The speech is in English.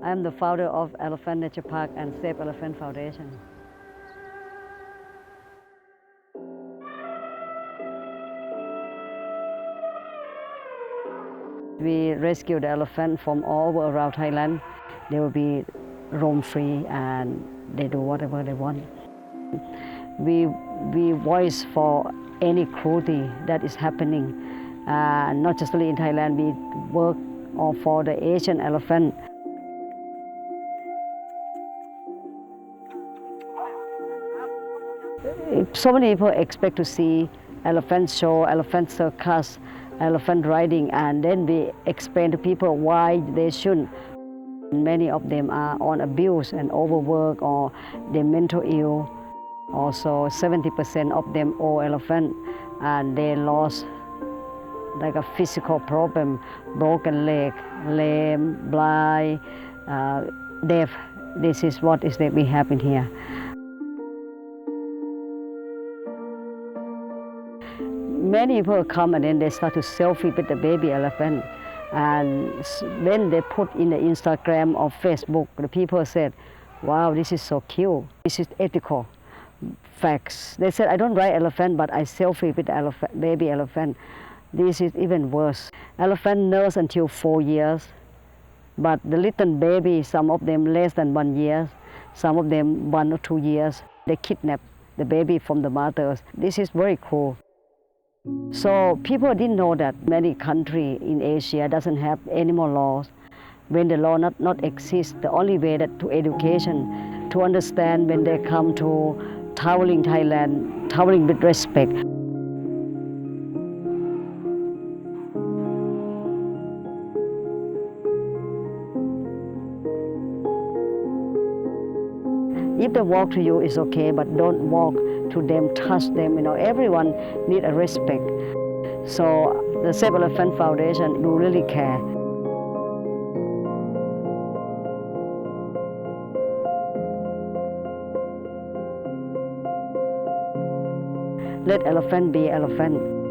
I am the founder of Elephant Nature Park and Save Elephant Foundation. We rescue the elephant from all over around Thailand. They will be roam free and they do whatever they want. We voice for any cruelty that is happening, not just only in Thailand. We work for the Asian elephant. So many people expect to see elephant show, elephant circus, elephant riding, and then we explain to people why they shouldn't. Many of them are on abuse and overwork, or they're mental ill. Also, 70% of them old elephant, and they lost like a physical problem, broken leg, lame, blind, deaf. This is what is that we have in here. Many people come and then they start to selfie with the baby elephant. And when they put in the Instagram or Facebook, the people said, wow, this is so cute. This is ethical facts. They said, I don't ride elephant, but I selfie with the elephant, baby elephant. This is even worse. Elephant nurse until 4 years, but the little baby, some of them less than 1 year, some of them 1 or 2 years, they kidnap the baby from the mothers. This is very cruel. So people didn't know that many countries in Asia doesn't have animal laws. When the law not exist, the only way that to education, to understand when they come to traveling Thailand, traveling with respect. If they walk to you, it's okay, but don't walk to them, touch them. You know, everyone needs a respect. So the Save Elephant Foundation do really care. Let elephant be elephant.